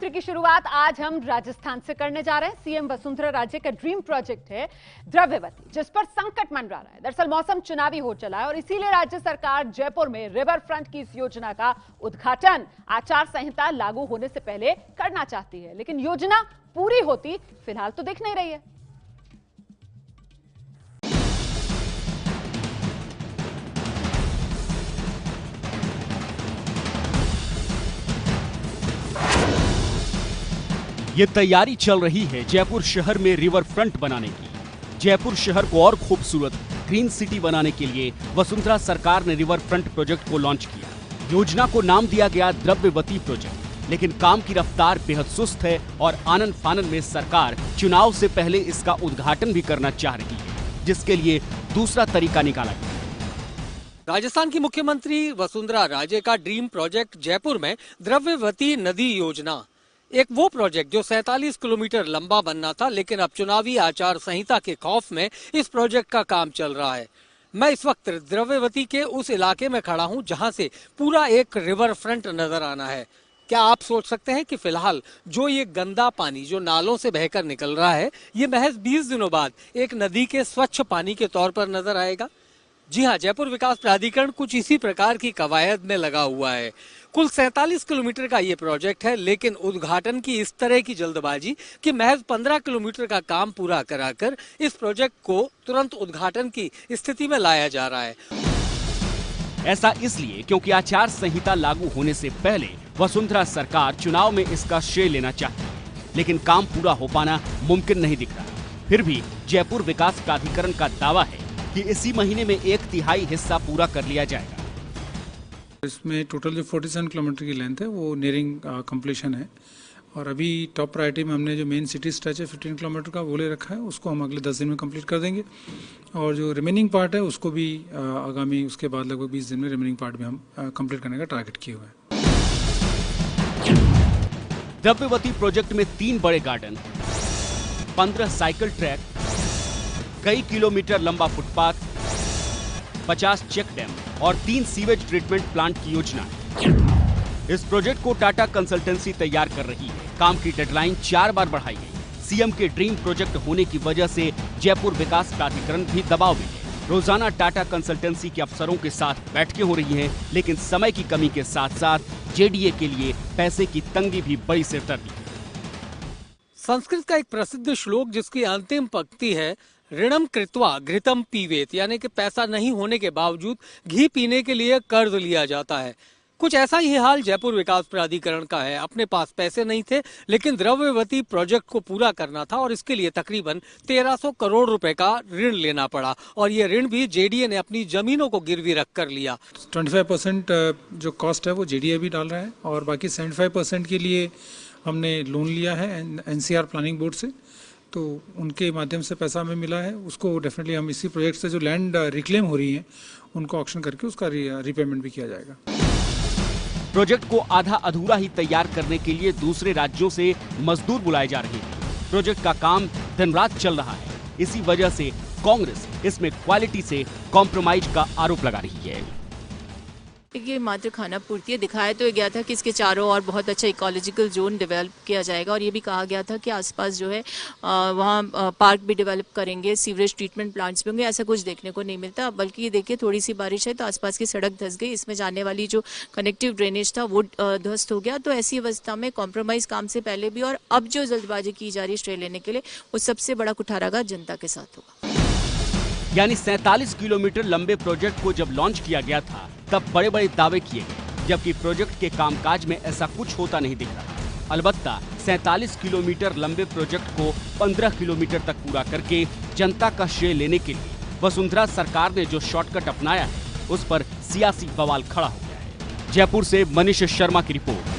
सत्र की शुरुआत आज हम राजस्थान से करने जा रहे हैं। सीएम वसुंधरा राजे का ड्रीम प्रोजेक्ट है द्रव्यवती, जिस पर संकट मंडरा रहा है। दरअसल मौसम चुनावी हो चला है और इसीलिए राज्य सरकार जयपुर में रिवर फ्रंट की इस योजना का उद्घाटन आचार संहिता लागू होने से पहले करना चाहती है, लेकिन योजना पूरी होती फिलहाल तो दिख नहीं रही है। ये तैयारी चल रही है जयपुर शहर में रिवर फ्रंट बनाने की। जयपुर शहर को और खूबसूरत ग्रीन सिटी बनाने के लिए वसुंधरा सरकार ने रिवर फ्रंट प्रोजेक्ट को लॉन्च किया। योजना को नाम दिया गया द्रव्यवती प्रोजेक्ट, लेकिन काम की रफ्तार बेहद सुस्त है और आनन फानन में सरकार चुनाव से पहले इसका उद्घाटन भी करना चाह रही है, जिसके लिए दूसरा तरीका निकाला गया। राजस्थान की मुख्यमंत्री वसुंधरा राजे का ड्रीम प्रोजेक्ट जयपुर में द्रव्यवती नदी योजना, एक वो प्रोजेक्ट जो 47 किलोमीटर लंबा बनना था, लेकिन अब चुनावी आचार संहिता के खौफ में इस प्रोजेक्ट का काम चल रहा है। मैं इस वक्त द्रव्यवती के उस इलाके में खड़ा हूं जहां से पूरा एक रिवर फ्रंट नजर आना है। क्या आप सोच सकते हैं कि फिलहाल जो ये गंदा पानी जो नालों से बहकर निकल रहा है, ये महज 20 दिनों बाद एक नदी के स्वच्छ पानी के तौर पर नजर आएगा? जी हाँ, जयपुर विकास प्राधिकरण कुछ इसी प्रकार की कवायद में लगा हुआ है। कुल 47 किलोमीटर का ये प्रोजेक्ट है, लेकिन उद्घाटन की इस तरह की जल्दबाजी कि महज 15 किलोमीटर का काम पूरा कराकर इस प्रोजेक्ट को तुरंत उद्घाटन की स्थिति में लाया जा रहा है। ऐसा इसलिए क्योंकि आचार संहिता लागू होने से पहले वसुंधरा सरकार चुनाव में इसका श्रेय लेना चाहती है, लेकिन काम पूरा हो पाना मुमकिन नहीं दिख रहा। फिर भी जयपुर विकास प्राधिकरण का दावा है कि इसी महीने में 1/3 हिस्सा पूरा कर लिया जाएगा। इसमें टोटल जो 47 किलोमीटर की लेंथ है वो नियरिंग कंप्लीशन है, और अभी टॉप प्रायोरिटी में हमने जो मेन सिटी स्ट्रेच है 15 किलोमीटर का वो ले रखा है, उसको हम अगले 10 दिन में कंप्लीट कर देंगे, और जो रिमेनिंग पार्ट है उसको भी आगामी उसके बाद लगभग 20 दिन में रिमेनिंग पार्ट भी हम कंप्लीट करने का टारगेट किए हुए हैं। द्रव्यवती प्रोजेक्ट में 3 बड़े गार्डन, 15 साइकिल ट्रैक, कई किलोमीटर लंबा फुटपाथ, 50 चेक डैम और 3 सीवेज ट्रीटमेंट प्लांट की योजना है। इस प्रोजेक्ट को टाटा कंसल्टेंसी तैयार कर रही है। काम की डेडलाइन 4 बार बढ़ाई गई। सीएम के ड्रीम प्रोजेक्ट होने की वजह से जयपुर विकास प्राधिकरण भी दबाव में है। रोजाना टाटा कंसल्टेंसी के अफसरों के साथ बैठकें हो रही हैं, लेकिन समय की कमी के साथ साथ जेडीए के लिए पैसे की तंगी भी बड़ी सिरदर्दी है। संस्कृत का एक प्रसिद्ध श्लोक जिसकी अंतिम पंक्ति है ऋणम कृत्वा घृतम पीवेत, यानी कि पैसा नहीं होने के बावजूद घी पीने के लिए कर्ज लिया जाता है। कुछ ऐसा ही हाल जयपुर विकास प्राधिकरण का है। अपने पास पैसे नहीं थे, लेकिन द्रव्यवती प्रोजेक्ट को पूरा करना था और इसके लिए तकरीबन 1300 करोड़ रुपए का ऋण लेना पड़ा, और ये ऋण भी जेडीए ने अपनी जमीनों को गिरवी रख कर लिया। 25% जो कॉस्ट है वो जेडीए भी डाल रहा है, और बाकी 75% के लिए हमने लोन लिया है एनसीआर प्लानिंग बोर्ड से, तो उनके माध्यम से पैसा हमें मिला है। उसको डेफिनेटली हम इसी प्रोजेक्ट से जो लैंड रिक्लेम हो रही है उनको ऑक्शन करके उसका रीपेमेंट भी किया जाएगा। प्रोजेक्ट को आधा अधूरा ही तैयार करने के लिए दूसरे राज्यों से मजदूर बुलाए जा रहे हैं। प्रोजेक्ट का काम दिन रात चल रहा है। इसी वजह से कांग्रेस इसमें क्वालिटी से कॉम्प्रोमाइज का आरोप लगा रही है। ये मात्र खाना पूर्ति है। दिखाया तो गया था कि इसके चारों ओर बहुत अच्छा इकोलॉजिकल जोन डेवलप किया जाएगा, और ये भी कहा गया था कि आसपास जो है वहाँ पार्क भी डेवलप करेंगे, सीवरेज ट्रीटमेंट प्लांट्स भी होंगे। ऐसा कुछ देखने को नहीं मिलता। बल्कि ये देखिए, थोड़ी सी बारिश है तो आसपास की सड़क धंस गई, इसमें जाने वाली जो कनेक्टिव ड्रेनेज था वो ध्वस्त हो गया। तो ऐसी अवस्था में कॉम्प्रोमाइज काम से पहले भी और अब जो जल्दबाजी की जा रही है श्रेय लेने के लिए, वो सबसे बड़ा कुठाराघात जनता के साथ होगा। यानी 47 किलोमीटर लंबे प्रोजेक्ट को जब लॉन्च किया गया था तब बड़े बड़े दावे किए गए, जबकि प्रोजेक्ट के कामकाज में ऐसा कुछ होता नहीं दिख रहा। अलबत्ता 47 किलोमीटर लंबे प्रोजेक्ट को 15 किलोमीटर तक पूरा करके जनता का श्रेय लेने के लिए वसुंधरा सरकार ने जो शॉर्टकट अपनाया है, उस पर सियासी बवाल खड़ा हो गया है। जयपुर से मनीष शर्मा की रिपोर्ट।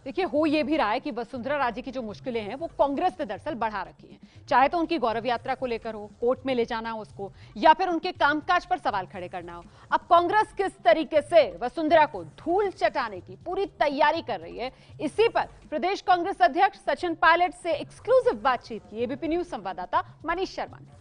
देखिए, हो ये भी रहा है कि वसुंधरा राजे की जो मुश्किलें हैं वो कांग्रेस ने दरअसल बढ़ा रखी हैं। चाहे तो उनकी गौरव यात्रा को लेकर हो, कोर्ट में ले जाना हो उसको, या फिर उनके कामकाज पर सवाल खड़े करना हो। अब कांग्रेस किस तरीके से वसुंधरा को धूल चटाने की पूरी तैयारी कर रही है, इसी पर प्रदेश कांग्रेस अध्यक्ष सचिन पायलट से एक्सक्लूसिव बातचीत की एबीपी न्यूज संवाददाता मनीष शर्मा ने।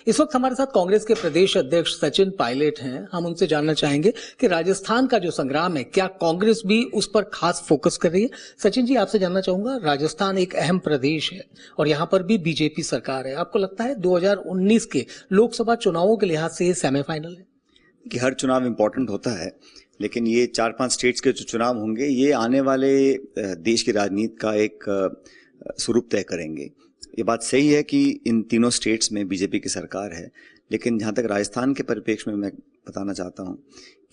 इस वक्त हमारे साथ कांग्रेस के प्रदेश अध्यक्ष सचिन पायलट हैं। हम उनसे जानना चाहेंगे कि राजस्थान का जो संग्राम है, क्या कांग्रेस भी उस पर खास फोकस कर रही है। सचिन जी, आपसे जानना चाहूंगा, राजस्थान एक अहम प्रदेश है और यहाँ पर भी बीजेपी सरकार है। आपको लगता है 2019 के लोकसभा चुनावों के लिहाज से ये सेमीफाइनल है? कि हर चुनाव इम्पोर्टेंट होता है, लेकिन ये 4-5 स्टेट्स के जो चुनाव होंगे ये आने वाले देश की राजनीति का एक स्वरूप तय करेंगे। ये बात सही है कि इन तीनों स्टेट्स में बीजेपी की सरकार है, लेकिन जहाँ तक राजस्थान के परिप्रेक्ष्य में मैं बताना चाहता हूँ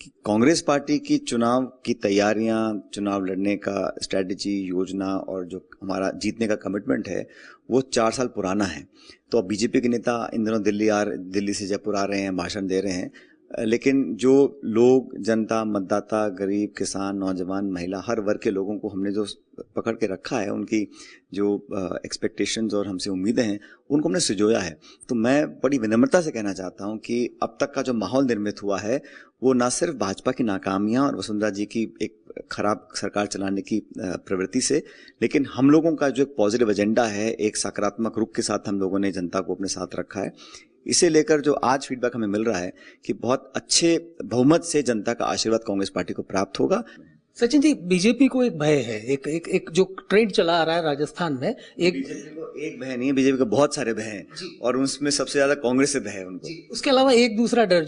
कि कांग्रेस पार्टी की चुनाव की तैयारियां, चुनाव लड़ने का स्ट्रैटेजी, योजना और जो हमारा जीतने का कमिटमेंट है वो 4 साल पुराना है। तो अब बीजेपी के नेता इन दिनों दिल्ली से जयपुर आ रहे हैं, भाषण दे रहे हैं, लेकिन जो लोग, जनता, मतदाता, गरीब, किसान, नौजवान, महिला, हर वर्ग के लोगों को हमने जो पकड़ के रखा है, उनकी जो एक्सपेक्टेशंस और हमसे उम्मीदें हैं उनको हमने संजोया है। तो मैं बड़ी विनम्रता से कहना चाहता हूं कि अब तक का जो माहौल निर्मित हुआ है वो ना सिर्फ भाजपा की नाकामियां और वसुंधरा जी की एक खराब सरकार चलाने की प्रवृत्ति से, लेकिन हम लोगों का जो एक पॉजिटिव एजेंडा है, एक सकारात्मक रुख के साथ हम लोगों ने जनता को अपने साथ रखा है। इसे लेकर जो आज फीडबैक हमें मिल रहा है कि बहुत अच्छे बहुमत से जनता का आशीर्वाद कांग्रेस पार्टी को प्राप्त होगा। सचिन जी, बीजेपी को एक भय है, एक जो ट्रेंड चला आ रहा है राजस्थान में, बीजेपी को एक भय नहीं है, बीजेपी को बहुत सारे भय हैं और उसमें सबसे ज्यादा कांग्रेस से भय है उनको। उसके अलावा एक दूसरा डर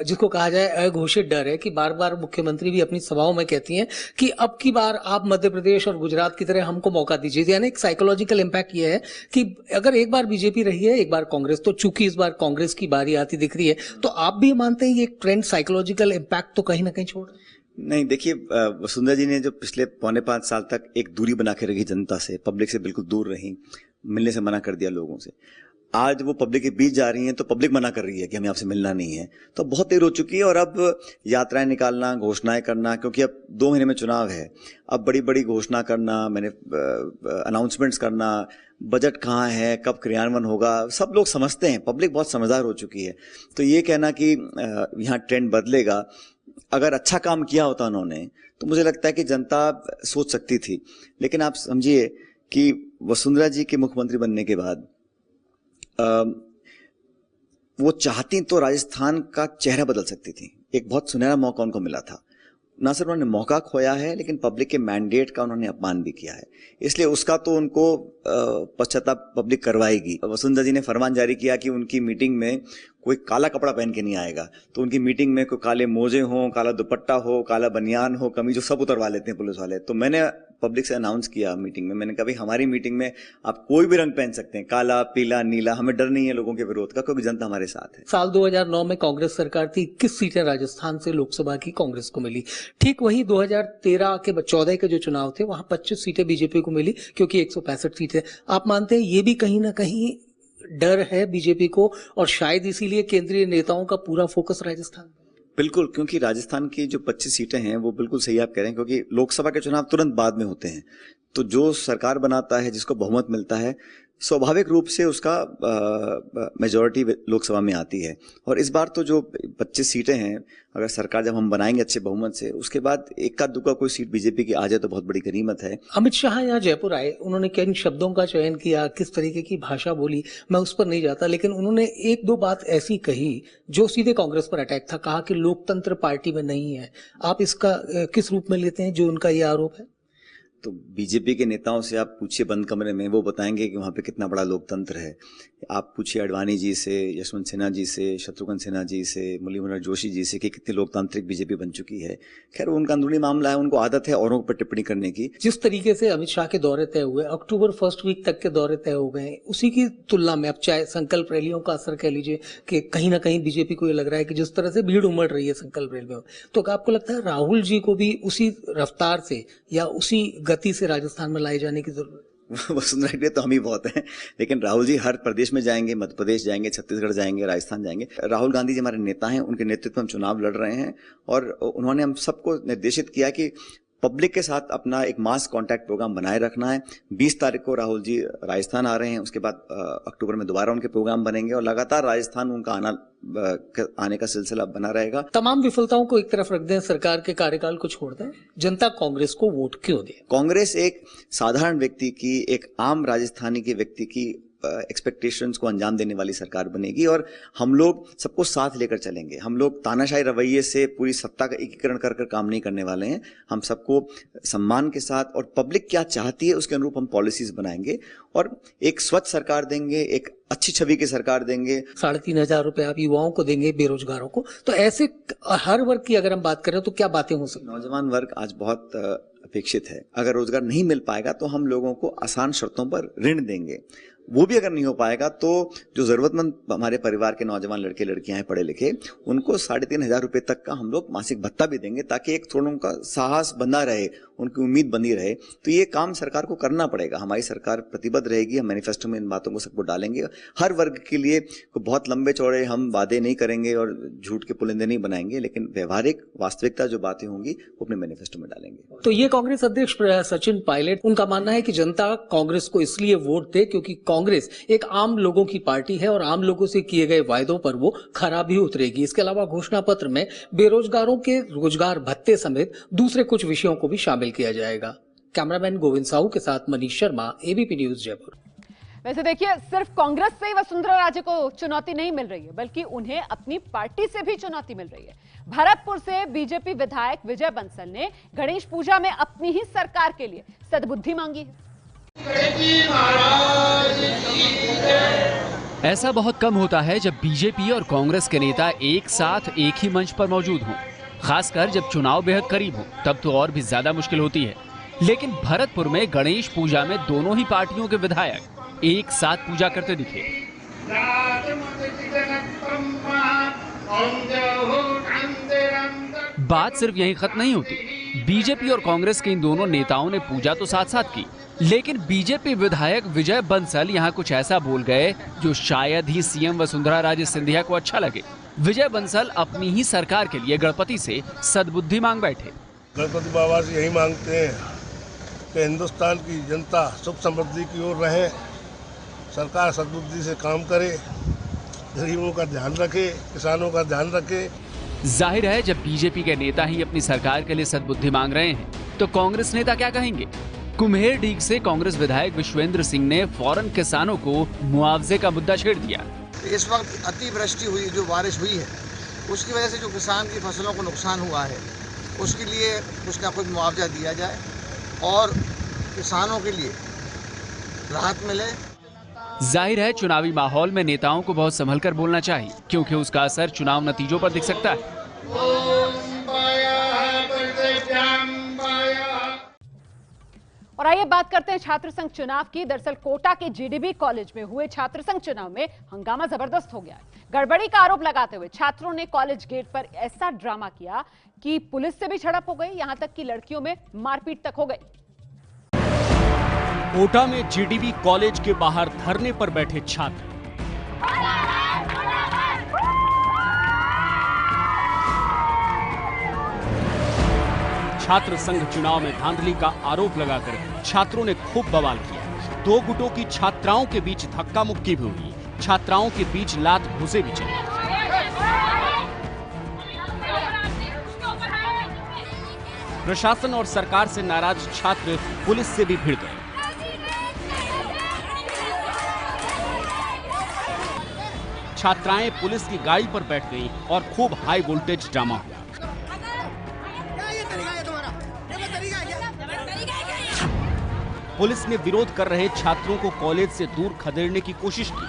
जिसको कहा जाए अघोषित डर है कि बार बार मुख्यमंत्री भी अपनी सभाओं में कहती हैं कि अब की बार आप मध्य प्रदेश और गुजरात की तरह हमको मौका दीजिए। यानी एक साइकोलॉजिकल इम्पैक्ट ये है कि अगर एक बार बीजेपी रही है, एक बार कांग्रेस, तो चूंकि इस बार कांग्रेस की बारी आती दिख रही है, तो आप भी मानते हैं ये एक ट्रेंड, साइकोलॉजिकल इम्पैक्ट तो कहीं ना कहीं छोड़? नहीं, देखिए, वसुंधरा जी ने जो पिछले 4.25 साल तक एक दूरी बना के रखी जनता से, पब्लिक से बिल्कुल दूर रही, मिलने से मना कर दिया लोगों से, आज वो पब्लिक के बीच जा रही हैं तो पब्लिक मना कर रही है कि हमें आपसे मिलना नहीं है। तो बहुत देर हो चुकी है और अब यात्राएं निकालना, घोषणाएं करना, क्योंकि अब 2 महीने में चुनाव है, अब बड़ी बड़ी घोषणा करना, मैंने अनाउंसमेंट्स करना, बजट कहाँ है, कब क्रियान्वयन होगा, सब लोग समझते हैं, पब्लिक बहुत समझदार हो चुकी है। तो ये कहना कि यहाँ ट्रेंड बदलेगा, अगर अच्छा काम किया होता उन्होंने तो मुझे लगता है कि जनता सोच सकती थी। लेकिन आप समझिए कि वसुंधरा जी के मुख्यमंत्री बनने के बाद वो चाहती तो राजस्थान का चेहरा बदल सकती थी। एक बहुत सुनहरा मौका उनको मिला था। ना सिर्फ उन्होंने मौका खोया है, लेकिन पब्लिक के मैंडेट का उन्होंने अपमान भी किया है। इसलिए उसका तो उनको पश्चाताप पब्लिक करवाएगी। वसुंधरा जी ने फरमान जारी किया कि उनकी मीटिंग में कोई काला कपड़ा पहन के नहीं आएगा। तो उनकी मीटिंग में कोई काले मोजे हो, काला दुपट्टा हो, काला बनियान हो, कमीज हो, सब उतरवा लेते हैं पुलिस वाले। तो मैंने पब्लिक से अनाउंस किया मीटिंग में, मैंने कहा भाई हमारी मीटिंग में आप कोई भी रंग पहन सकते हैं, काला, पीला, नीला, हमें डर नहीं है लोगों के विरोध का, क्योंकि जनता हमारे साथ है। साल 2009 में कांग्रेस सरकार थी, 21 सीटें राजस्थान से लोकसभा की कांग्रेस को मिली। ठीक वही 2013 के 14 के जो चुनाव थे, वहां 25 सीटें बीजेपी को मिली, क्योंकि 165 सीटें। आप मानते हैं ये भी कहीं ना कहीं डर है बीजेपी को, और शायद इसीलिए केंद्रीय नेताओं का पूरा फोकस राजस्थान? बिल्कुल, क्योंकि राजस्थान की जो 25 सीटें हैं वो बिल्कुल सही आप कह रहे हैं, क्योंकि लोकसभा के चुनाव तुरंत बाद में होते हैं। तो जो सरकार बनाता है, जिसको बहुमत मिलता है, स्वाभाविक रूप से उसका मेजॉरिटी लोकसभा में आती है। और इस बार तो जो 25 सीटें हैं, अगर सरकार जब हम बनाएंगे अच्छे बहुमत से, उसके बाद इक्का दुक्का कोई सीट बीजेपी की आ जाए तो बहुत बड़ी गनीमत है। अमित शाह यहाँ जयपुर आए, उन्होंने किन शब्दों का चयन किया, किस तरीके की भाषा बोली, मैं उस पर नहीं जाता, लेकिन उन्होंने 1-2 बात ऐसी कही जो सीधे कांग्रेस पर अटैक था। कहा कि लोकतंत्र पार्टी में नहीं है। आप इसका किस रूप में लेते हैं जो उनका ये आरोप है? तो बीजेपी के नेताओं से आप पूछिए बंद कमरे में, वो बताएंगे कि वहाँ पे कितना बड़ा लोकतंत्र है। आप पूछिए अडवाणी जी से, यशवंत सिन्हा जी से, शत्रुघ्न सिन्हा जी से, मुरली मनोहर जोशी जी से कि कितनी लोकतांत्रिक बीजेपी बन चुकी है। खैर, उनका अंदरूनी मामला है, उनको आदत है औरों पर टिप्पणी करने की। जिस तरीके से अमित शाह के दौरे तय हुए, अक्टूबर फर्स्ट वीक तक के दौरे तय हो गए, उसी की तुलना में अब चाहे संकल्प रैलियों का असर कह लीजिए कि कहीं ना कहीं बीजेपी को ये लग रहा है कि जिस तरह से भीड़ उमड़ रही है संकल्प रैली में, तो क्या आपको लगता है राहुल जी को भी उसी रफ्तार से या उसी गति से राजस्थान में लाए जाने की जरूरत? वसुंधरा के लिए तो हम ही बहुत हैं, लेकिन राहुल जी हर प्रदेश में जाएंगे, मध्य प्रदेश जाएंगे, छत्तीसगढ़ जाएंगे, राजस्थान जाएंगे। राहुल गांधी जी हमारे नेता हैं, उनके नेतृत्व में हम चुनाव लड़ रहे हैं और उन्होंने हम सबको निर्देशित किया कि पब्लिक के साथ अपना एक मास कांटेक्ट प्रोग्राम बनाए रखना है। 20 तारीख को राहुल जी राजस्थान आ रहे हैं, उसके बाद अक्टूबर में दोबारा उनके प्रोग्राम बनेंगे और लगातार राजस्थान उनका आने का सिलसिला बना रहेगा। तमाम विफलताओं को एक तरफ रख दें, सरकार के कार्यकाल को छोड़ दें, जनता कांग्रेस को वोट क्यों दे? कांग्रेस एक साधारण व्यक्ति की, एक आम राजस्थानी के व्यक्ति की एक्सपेक्टेशंस को अंजाम देने वाली सरकार बनेगी और हम लोग सबको साथ लेकर चलेंगे। हम लोग तानाशाही रवैये से पूरी सत्ता का एकीकरण कर काम नहीं करने वाले हैं। हम सबको सम्मान के साथ और पब्लिक क्या चाहती है उसके अनुरूप हम पॉलिसीज बनाएंगे और एक स्वच्छ सरकार देंगे, एक अच्छी छवि की सरकार देंगे। 3,500 रुपए आप युवाओं को देंगे, बेरोजगारों को, तो ऐसे हर वर्ग की अगर हम बात करें तो क्या बातें हो सकती? नौजवान वर्ग आज बहुत अपेक्षित है। अगर रोजगार नहीं मिल पाएगा तो हम लोगों को आसान शर्तों पर ऋण देंगे। वो भी अगर नहीं हो पाएगा तो जो जरूरतमंद हमारे परिवार के नौजवान लड़के लड़कियां हैं पढ़े लिखे, उनको 3,500 रुपए तक का हम लोग मासिक भत्ता भी देंगे ताकि एक थोड़ा उनका साहस बना रहे, उनकी उम्मीद बनी रहे। तो ये काम सरकार को करना पड़ेगा। हमारी सरकार प्रतिबद्ध रहेगी। हम मैनिफेस्टो में इन बातों को सबको डालेंगे। हर वर्ग के लिए बहुत लंबे चौड़े हम वादे नहीं करेंगे और झूठ के पुलिंदे नहीं बनाएंगे, लेकिन व्यवहारिक वास्तविकता जो बातें होंगी वो अपने मैनिफेस्टो में डालेंगे। तो ये कांग्रेस अध्यक्ष सचिन पायलट, उनका मानना है कि जनता कांग्रेस को इसलिए वोट दे क्योंकि कांग्रेस एक आम लोगों की पार्टी है और आम लोगों से किए गए वायदों पर वो खरा भी उतरेगी। इसके अलावा घोषणा पत्र में बेरोजगारों के रोजगार भत्ते समेत दूसरे कुछ विषयों को भी शामिल किया जाएगा। कैमरामैन गोविंद साहू के साथ मनीष शर्मा, एबीपी न्यूज जयपुर। वैसे देखिए, सिर्फ कांग्रेस से ही वसुंधरा राजे को चुनौती नहीं मिल रही है, बल्कि उन्हें अपनी पार्टी से भी चुनौती मिल रही है। भरतपुर से बीजेपी विधायक विजय बंसल ने गणेश पूजा में अपनी ही सरकार के लिए सद्बुद्धि मांगी है। ऐसा बहुत कम होता है जब बीजेपी और कांग्रेस के नेता एक साथ एक ही मंच पर मौजूद हों, खासकर जब चुनाव बेहद करीब हो, तब तो और भी ज्यादा मुश्किल होती है। लेकिन भरतपुर में गणेश पूजा में दोनों ही पार्टियों के विधायक एक साथ पूजा करते दिखे। बात सिर्फ यहीं खत्म नहीं होती। बीजेपी और कांग्रेस के इन दोनों नेताओं ने पूजा तो साथ साथ की, लेकिन बीजेपी विधायक विजय बंसल यहाँ कुछ ऐसा बोल गए जो शायद ही सीएम वसुंधरा राजे सिंधिया को अच्छा लगे। विजय बंसल अपनी ही सरकार के लिए गणपति से सद्बुद्धि मांग बैठे। गणपति बाबा से यही मांगते हैं कि हिंदुस्तान की जनता सुख समृद्धि की ओर रहे, सरकार सद्बुद्धि से काम करे, गरीबों का ध्यान रखे, किसानों का ध्यान रखे। जाहिर है, जब बीजेपी के नेता ही अपनी सरकार के लिए सद्बुद्धि मांग रहे हैं तो कांग्रेस नेता क्या कहेंगे? कुम्हेरडीग से कांग्रेस विधायक विश्वेंद्र सिंह ने फौरन किसानों को मुआवजे का मुद्दा छेड़ दिया। इस वक्त अतिवृष्टि हुई, जो बारिश हुई है, उसकी वजह से जो किसान की फसलों को नुकसान हुआ है, उसके लिए कुछ ना कुछ मुआवजा दिया जाए और किसानों के लिए राहत मिले। जाहिर है, चुनावी माहौल में नेताओं को बहुत संभल कर बोलना चाहिए, क्योंकि उसका असर चुनाव नतीजों पर दिख सकता है। और आइए बात करते हैं छात्र संघ चुनाव की। दरअसल कोटा के जीडीबी कॉलेज में हुए छात्र संघ चुनाव में हंगामा जबरदस्त हो गया है। गड़बड़ी का आरोप लगाते हुए छात्रों ने कॉलेज गेट पर ऐसा ड्रामा किया कि पुलिस से भी झड़प हो गई, यहां तक कि लड़कियों में मारपीट तक हो गई। कोटा में जीडीबी कॉलेज के बाहर धरने पर बैठे छात्र छात्र संघ चुनाव में धांधली का आरोप लगाकर छात्रों ने खूब बवाल किया। दो गुटों की छात्राओं के बीच धक्का मुक्की भी हुई, छात्राओं के बीच लात घुसे भी चले। प्रशासन और सरकार से नाराज छात्र पुलिस से भी भिड़ गए। छात्राएं पुलिस की गाड़ी पर बैठ गईं और खूब हाई वोल्टेज ड्रामा हुआ। पुलिस ने विरोध कर रहे छात्रों को कॉलेज से दूर खदेड़ने की कोशिश की।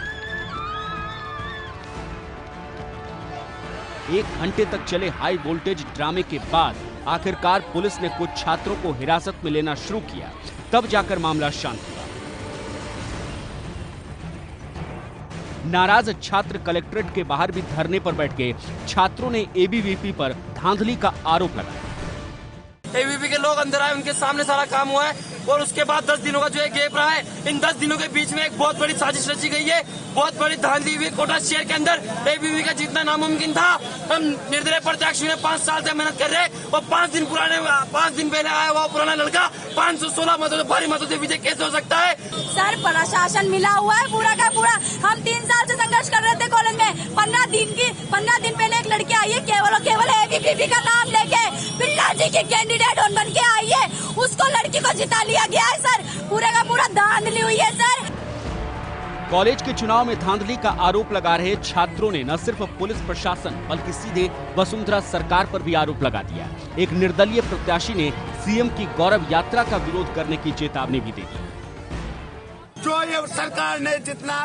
1 घंटे तक चले हाई वोल्टेज ड्रामे के बाद आखिरकार पुलिस ने कुछ छात्रों को हिरासत में लेना शुरू किया, तब जाकर मामला शांत हुआ। नाराज छात्र कलेक्ट्रेट के बाहर भी धरने पर बैठ गए। छात्रों ने एबीवीपी पर धांधली का आरोप लगाया। एबीवीपी के लोग अंदर आए, उनके सामने सारा काम हुआ है और उसके बाद 10 दिनों का जो है गैप रहा है। इन 10 दिनों के बीच में एक बहुत बड़ी साजिश रची गई है, बहुत बड़ी धांधली हुई। कोटा शहर के अंदर एबीवीपी का जीतना नामुमकिन था। हम निर्दलीय प्रत्याशी में 5 साल से मेहनत कर रहे और 5 दिन पहले आया हुआ पुराना लड़का 516 मतों से भारी मतों से विजय कैसे हो सकता है? सर, प्रशासन मिला हुआ है पूरा का पूरा। हम 3 साल से संघर्ष कर रहे थे कॉलेज में। 15 दिन पहले एक लड़की आई है केवल एबीवीपी का नाम लेके, बिल्ला जी की कैंडिडेट बन के आई है, उसको लड़की को जिता लिया गया है। सर, पूरे का पूरा धांधली हुई है। सर, कॉलेज के चुनाव में धांधली का आरोप लगा रहे छात्रों ने न सिर्फ पुलिस प्रशासन बल्कि सीधे वसुंधरा सरकार पर भी आरोप लगा दिया। एक निर्दलीय प्रत्याशी ने सीएम की गौरव यात्रा का विरोध करने की चेतावनी भी दे दी। जो ये सरकार ने जितना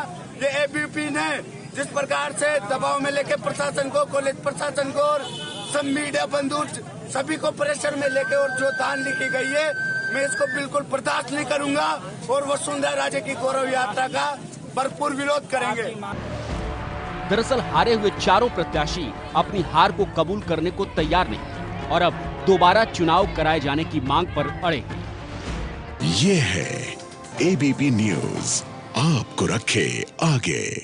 ये एबीवीपी ने जिस प्रकार से दबाव में लेके प्रशासन को, कॉलेज प्रशासन को और सब मीडिया बंधु सभी को प्रेशर में लेके और जो दान लिखी गई है, मैं इसको बिल्कुल बर्दाश्त नहीं करूंगा और वसुंधरा राजे की गौरव यात्रा का भरपूर विरोध करेंगे। दरअसल हारे हुए चारों प्रत्याशी अपनी हार को कबूल करने को तैयार नहीं और अब दोबारा चुनाव कराए जाने की मांग पर अड़े हैं। ये है एबीपी न्यूज, आपको रखे आगे।